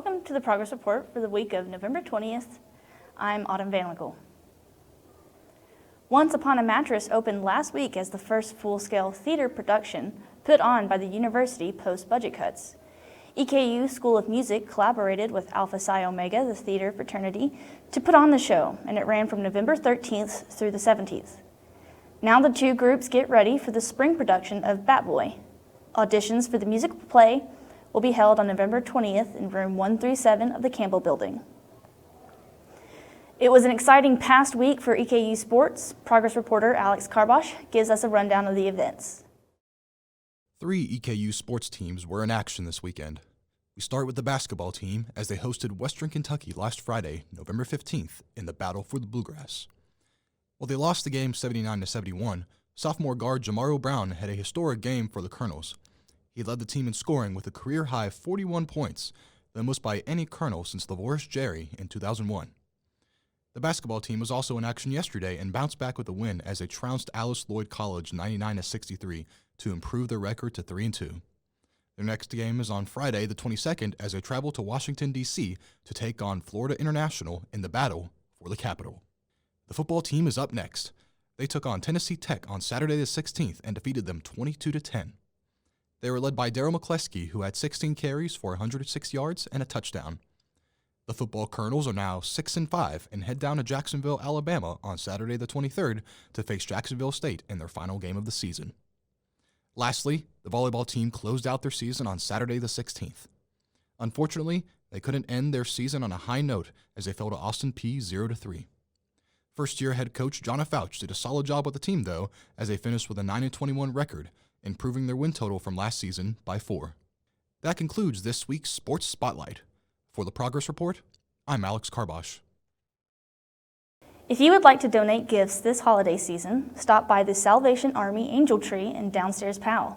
Welcome to the Progress Report for the week of November 20th. I'm Autumn Van Winkle. Once Upon a Mattress opened last week as the first full-scale theater production put on by the university post-budget cuts. EKU School of Music collaborated with Alpha Psi Omega, the theater fraternity, to put on the show, and it ran from November 13th through the 17th. Now the two groups get ready for the spring production of Bat Boy. Auditions for the musical play will be held on November 20th in room 137 of the Campbell Building. It was an exciting past week for EKU sports. Progress reporter Alex Karbosh gives us a rundown of the events. 3 EKU sports teams were in action this weekend. We start with the basketball team as they hosted Western Kentucky last Friday, November 15th, in the Battle for the Bluegrass. While they lost the game 79-71, sophomore guard Jamaro Brown had a historic game for the Colonels. He led the team in scoring with a career-high 41 points, the most by any Colonel since LaVorris Jerry in 2001. The basketball team was also in action yesterday and bounced back with a win as they trounced Alice Lloyd College 99-63 to improve their record to 3-2. Their next game is on Friday the 22nd as they travel to Washington, D.C. to take on Florida International in the battle for the capital. The football team is up next. They took on Tennessee Tech on Saturday the 16th and defeated them 22-10. They were led by Daryl McCleskey, who had 16 carries for 106 yards and a touchdown. The football Colonels are now 6-5 and head down to Jacksonville, Alabama on Saturday the 23rd to face Jacksonville State in their final game of the season. Lastly, the volleyball team closed out their season on Saturday the 16th. Unfortunately, they couldn't end their season on a high note as they fell to Austin Peay 0-3. First-year head coach Jonna Fouch did a solid job with the team, though, as they finished with a 9-21 record, improving their win total from last season by 4. That concludes this week's Sports Spotlight. For the Progress Report, I'm Alex Karbosh. If you would like to donate gifts this holiday season, stop by the Salvation Army Angel Tree in downstairs Powell.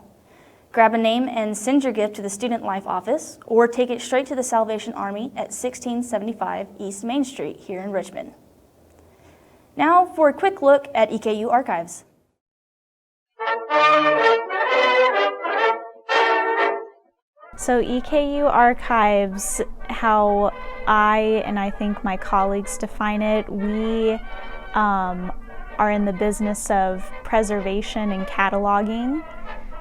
Grab a name and send your gift to the Student Life office, or take it straight to the Salvation Army at 1675 East Main Street here in Richmond. Now for a quick look at EKU Archives. So EKU Archives, how I think my colleagues define it, we are in the business of preservation and cataloging.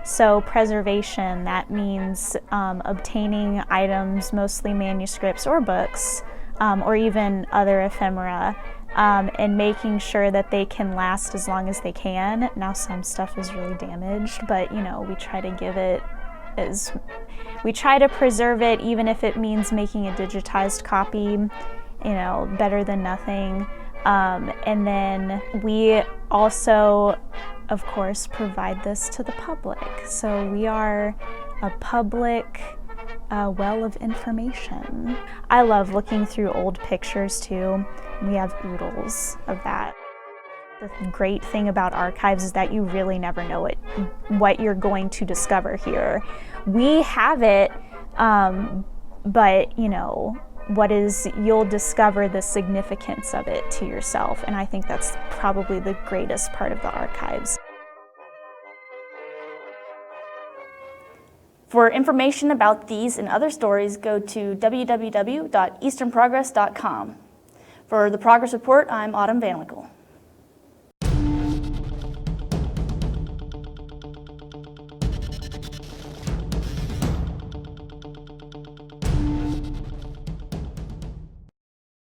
So preservation, that means obtaining items, mostly manuscripts or books, or even other ephemera, and making sure that they can last as long as they can. Now some stuff is really damaged, but we try to give it we try to preserve it, even if it means making a digitized copy, better than nothing. And then we also, of course, provide this to the public. So we are a public well of information. I love looking through old pictures too. We have oodles of that. The great thing about archives is that you really never know what you're going to discover here. We have it, but you'll discover the significance of it to yourself, and I think that's probably the greatest part of the archives. For information about these and other stories, go to www.easternprogress.com. For the Progress Report, I'm Autumn Van Winkle.